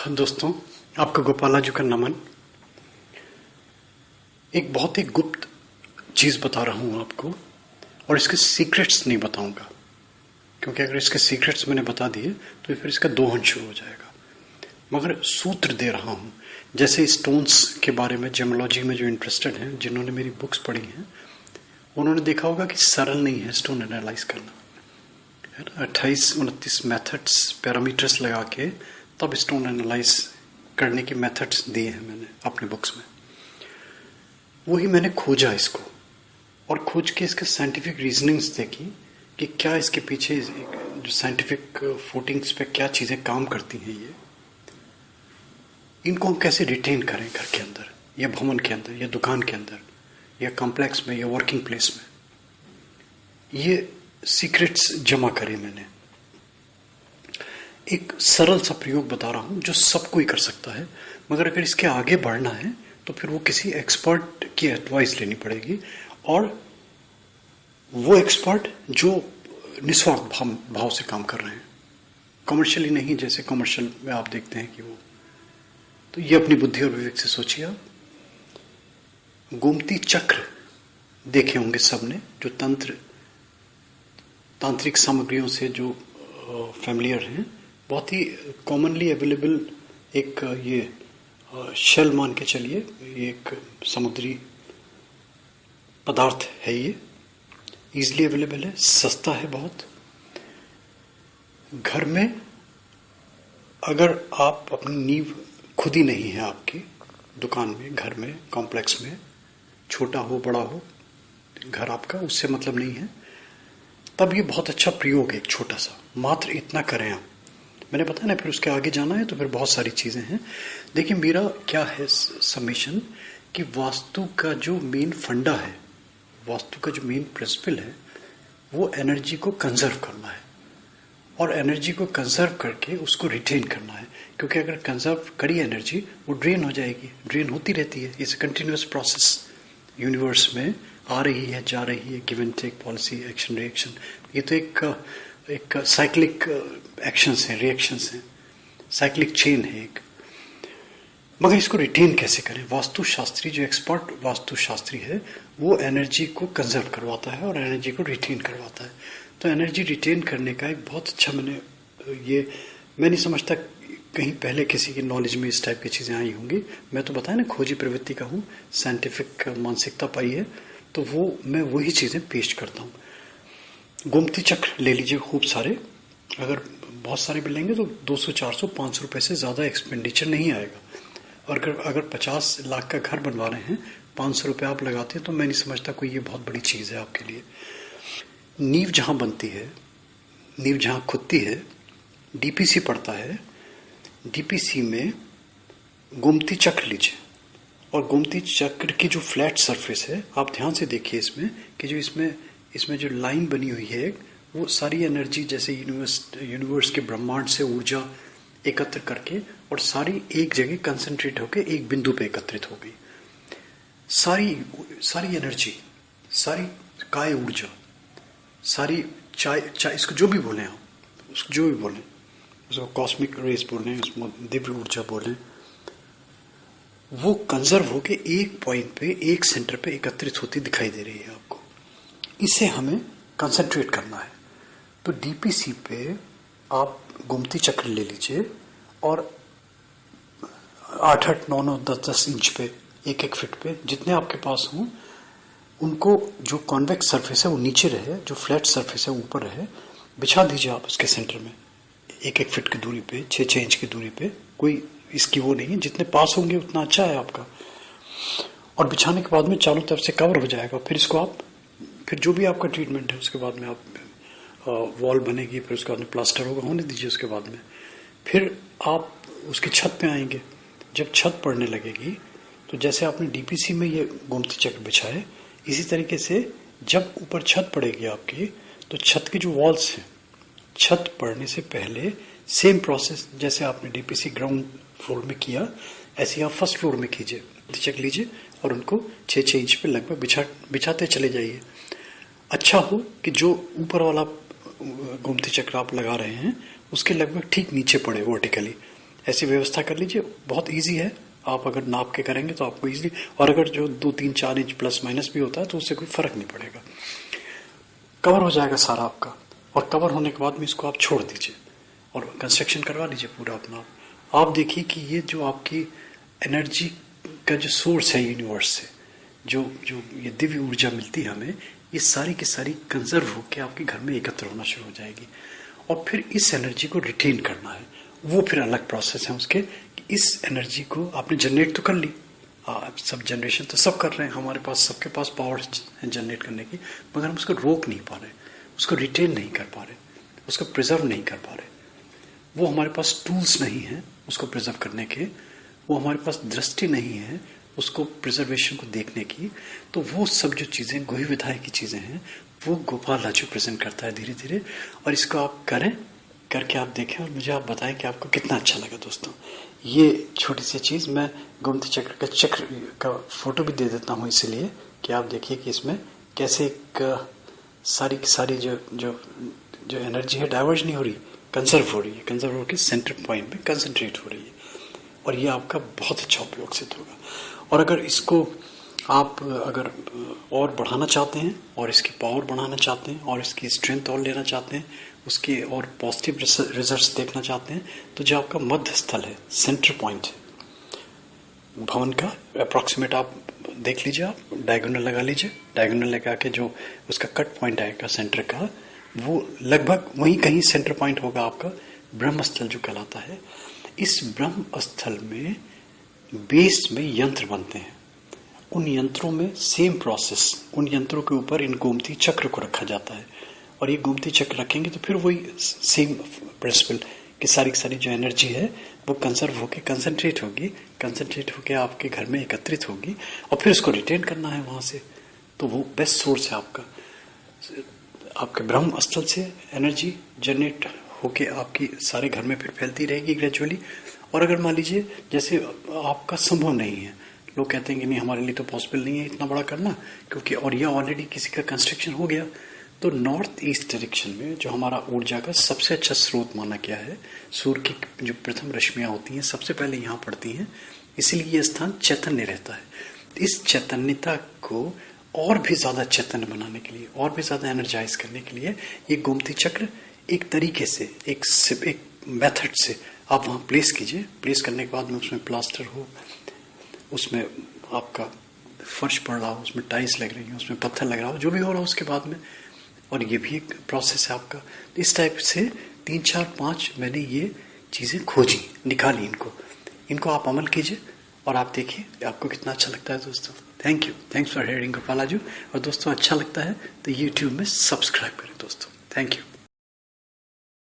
दोस्तों, आपका गोपालाजी का नमन। एक बहुत ही गुप्त चीज बता रहा हूं आपको, और इसके सीक्रेट्स नहीं बताऊंगा, क्योंकि अगर इसके सीक्रेट्स मैंने बता दिए तो फिर इसका दोहन शुरू हो जाएगा। मगर सूत्र दे रहा हूं। जैसे स्टोन्स के बारे में, जेमोलॉजी में जो इंटरेस्टेड हैं, जिन्होंने मेरी बुक्स पढ़ी हैं, उन्होंने देखा होगा कि सरल नहीं है स्टोन एनालाइज करना। 28-29 मेथड्स, पैरामीटर्स लगा के तब स्टोन एनालाइज करने की मेथड्स दिए हैं मैंने अपने बुक्स में। वही मैंने खोजा इसको, और खोज के इसके साइंटिफिक रीजनिंग्स देखी कि क्या इसके पीछे जो साइंटिफिक फुटिंग्स पे क्या चीज़ें काम करती हैं। इनको हम कैसे रिटेन करें घर के अंदर, या भवन के अंदर, या दुकान के अंदर, या कॉम्प्लेक्स में, या वर्किंग प्लेस में। ये सीक्रेट्स जमा करे मैंने। एक सरल सा प्रयोग बता रहा हूं जो सब कोई कर सकता है, मगर अगर इसके आगे बढ़ना है तो फिर वो किसी एक्सपर्ट की एडवाइस लेनी पड़ेगी, और वो एक्सपर्ट जो निस्वार्थ भाव से काम कर रहे हैं, कमर्शियली नहीं, जैसे कमर्शियल में आप देखते हैं कि वो। तो ये अपनी बुद्धि और विवेक से सोचिए आप। गोमती चक्र देखे होंगे सबने, जो तांत्रिक सामग्रियों से जो फैमिलियर हैं। बहुत ही कॉमनली अवेलेबल एक ये शेल मान के चलिए, ये एक समुद्री पदार्थ है। ये इजीली अवेलेबल है, सस्ता है बहुत। घर में अगर आप अपनी नींव खुद ही नहीं है आपकी, दुकान में, घर में, कॉम्प्लेक्स में, छोटा हो बड़ा हो घर आपका, उससे मतलब नहीं है, तब ये बहुत अच्छा प्रयोग है। एक छोटा सा, मात्र इतना करें आप। मैंने बताया ना, फिर उसके आगे जाना है तो फिर बहुत सारी चीजें हैं। देखिए मेरा क्या है समेशन, कि वास्तु का जो मेन फंडा है, वास्तु का जो मेन प्रिंसिपल है, वो एनर्जी को कंजर्व करना है, और एनर्जी को कंजर्व करके उसको रिटेन करना है। क्योंकि अगर कंजर्व करी एनर्जी, वो ड्रेन हो जाएगी, ड्रेन होती रहती है। इट्स कंटिन्यूअस प्रोसेस, यूनिवर्स में आ रही है, जा रही है, give and take policy, action reaction. ये तो एक साइक्लिक एक्शंस हैं, रिएक्शंस हैं, साइक्लिक चेन है एक। मगर इसको रिटेन कैसे करें? वास्तुशास्त्री, जो एक्सपर्ट वास्तुशास्त्री है, वो एनर्जी को कंजर्व करवाता है और एनर्जी को रिटेन करवाता है। तो एनर्जी रिटेन करने का एक बहुत अच्छा, मैं नहीं समझता कहीं पहले किसी की नॉलेज में इस टाइप की चीज़ें आई होंगी। मैं तो बताया ना, खोजी प्रवृत्ति का हूँ, साइंटिफिक मानसिकता पाई है, तो मैं वही चीज़ें पेश करता हूँ। गोमती चक्र ले लीजिए खूब सारे। अगर बहुत सारे भी लेंगे तो 200, 400, 500 रुपये से ज़्यादा एक्सपेंडिचर नहीं आएगा। और अगर 50 लाख का घर बनवा रहे हैं, 500 रुपये आप लगाते हैं, तो मैं नहीं समझता कोई ये बहुत बड़ी चीज़ है आपके लिए। नींव जहाँ बनती है, नींव जहाँ खुदती है, डीपीसी पड़ता है। डीपीसी में गोमती चक्र लीजिए, और गोमती चक्र की जो फ्लैट सरफेस है, आप ध्यान से देखिए इसमें, कि जो इसमें जो लाइन बनी हुई है, वो सारी एनर्जी, जैसे यूनिवर्स के ब्रह्मांड से ऊर्जा एकत्र करके, और सारी एक जगह कंसंट्रेट होकर एक बिंदु पे एकत्रित हो गई। सारी एनर्जी, सारी काय ऊर्जा, सारी चाय इसको जो भी बोलें आप, उसको जो भी बोलें, उसको कॉस्मिक रेस बोलें, उसमें दिव्य ऊर्जा बोलें, वो कंजर्व होके एक पॉइंट पे, एक सेंटर पे एकत्रित होती दिखाई दे रही है आपको। इसे हमें कंसंट्रेट करना है। तो डीपीसी पे आप गोमती चक्र ले लीजिए, और 8-8, 9-9, 10-10 इंच पे, 1-1 फीट पे, जितने आपके पास हों, उनको जो कॉन्वेक्स सरफेस है वो नीचे रहे, जो फ्लैट सरफेस है ऊपर रहे, बिछा दीजिए आप उसके सेंटर में, 1-1 फीट की दूरी पे, 6-6 इंच की दूरी पे। कोई इसकी वो नहीं है, जितने पास होंगे उतना अच्छा है आपका। और बिछाने के बाद में चारों तरफ से कवर हो जाएगा। फिर इसको आप, फिर जो भी आपका ट्रीटमेंट है, उसके बाद में आप वॉल बनेगी, फिर उसके बाद में प्लास्टर होगा, होने दीजिए। उसके बाद में फिर आप उसकी छत पे आएंगे। जब छत पड़ने लगेगी, तो जैसे आपने डीपीसी में ये गोमती चक्र बिछाए, इसी तरीके से जब ऊपर छत पड़ेगी आपकी, तो छत की जो वॉल्स हैं, छत पड़ने से पहले सेम प्रोसेस जैसे आपने डीपीसी ग्राउंड फ्लोर में किया, ऐसे आप फर्स्ट फ्लोर में कीजिए। चक लीजिए और उनको 6-6 इंच पे लगभग बिछाते चले जाइए। अच्छा हो कि जो ऊपर वाला गोमती चक्र आप लगा रहे हैं, उसके लगभग ठीक नीचे पड़े वर्टिकली। ऐसी व्यवस्था कर लीजिए, बहुत ईजी है। आप अगर नाप के करेंगे तो आपको ईजिली, और अगर जो 2-3-4 इंच प्लस माइनस भी होता है तो उससे कोई फर्क नहीं पड़ेगा। कवर हो जाएगा सारा आपका, और कवर होने के बाद में इसको आप छोड़ दीजिए और कंस्ट्रक्शन करवा लीजिए पूरा अपना। आप देखिए कि ये जो आपकी एनर्जी का जो सोर्स है यूनिवर्स से, जो जो ये दिव्य ऊर्जा मिलती है हमें, ये सारी की सारी कंजर्व होकर आपके घर में एकत्र होना शुरू हो जाएगी। और फिर इस एनर्जी को रिटेन करना है, वो फिर अलग प्रोसेस है उसके, कि इस एनर्जी को आपने जनरेट तो कर ली, सब जनरेशन तो सब कर रहे हैं, हमारे पास सबके पास पावर है जनरेट करने की, मगर हम उसको रोक नहीं पा रहे, उसको रिटेन नहीं कर पा रहे, उसको प्रिजर्व नहीं कर पा रहे। वो हमारे पास टूल्स नहीं हैं उसको प्रिजर्व करने के, वो हमारे पास दृष्टि नहीं है उसको प्रिजर्वेशन को देखने की। तो वो सब जो चीज़ें गोही विधाय की चीज़ें हैं वो गोपाल राजू प्रेजेंट करता है धीरे धीरे। और इसको आप करें, करके आप देखें और मुझे आप बताएं कि आपको कितना अच्छा लगा। दोस्तों, ये छोटी सी चीज़ मैं गोमती चक्र का फोटो भी दे देता हूँ, इसलिए कि आप देखिए कि इसमें कैसे एक सारी की सारी जो एनर्जी है डाइवर्ज नहीं हो रही, कंजर्व हो रही है, कंजर्व होकर सेंटर पॉइंट में कंसंट्रेट हो रही है। और ये आपका बहुत अच्छा उपयोग सिद्ध होगा। और अगर इसको आप अगर और बढ़ाना चाहते हैं और इसकी पावर बढ़ाना चाहते हैं और इसकी स्ट्रेंथ और लेना चाहते हैं, उसके और पॉजिटिव रिजल्ट्स देखना चाहते हैं, तो जो आपका मध्य स्थल है, सेंटर पॉइंट है भवन का, अप्रॉक्सीमेट आप देख लीजिए, आप डायगोनल लगा लीजिए, डायगोनल लगा के जो उसका कट पॉइंट आएगा सेंटर का, वो लगभग वहीं कहीं सेंटर पॉइंट होगा आपका ब्रह्म स्थल जो कहलाता है। इस ब्रह्म स्थल में बेस में यंत्र बनते हैं, उन यंत्रों में सेम प्रोसेस, उन यंत्रों के ऊपर इन गोमती चक्र को रखा जाता है। और ये गोमती चक्र रखेंगे तो फिर वही सेम प्रिंसिपल कि सारी जो एनर्जी है वो कंजर्व होकर कंसंट्रेट होकर आपके घर में एकत्रित होगी और फिर उसको रिटेन करना है वहाँ से। तो वो बेस्ट सोर्स है आपका, आपके ब्रह्म स्थल से एनर्जी जनरेट होके आपकी सारे घर में फिर फैलती रहेगी ग्रेजुअली। और अगर मान लीजिए जैसे आपका संभव नहीं है, लोग कहते हैं कि नहीं हमारे लिए तो पॉसिबल नहीं है इतना बड़ा करना, क्योंकि और यह ऑलरेडी किसी का कंस्ट्रक्शन हो गया, तो नॉर्थ ईस्ट डायरेक्शन में जो हमारा ऊर्जा का सबसे अच्छा स्रोत माना गया है, सूर्य की जो प्रथम रश्मियाँ होती हैं सबसे पहले यहाँ पड़ती हैं, इसीलिए ये स्थान चैतन्य रहता है। इस चैतन्यता को और भी ज़्यादा चैतन्य बनाने के लिए, और भी ज़्यादा एनर्जाइज करने के लिए ये गोमती चक्र एक तरीके से, एक मेथड से आप वहाँ प्लेस कीजिए। प्लेस करने के बाद में उसमें प्लास्टर हो, उसमें आपका फर्श पड़ रहा हो, उसमें टाइल्स लग रही हो, उसमें पत्थर लग रहा हो, जो भी हो रहा हो उसके बाद में, और ये भी एक प्रोसेस है आपका। इस टाइप से 3, 4, 5 मैंने ये चीज़ें खोजी, निकाली, इनको आप अमल कीजिए और आप देखिए आपको कितना अच्छा लगता है। दोस्तों, thanks for hearing Gopal Raju. और दोस्तों, अच्छा लगता है तो यूट्यूब में सब्सक्राइब करें दोस्तों। Thank you.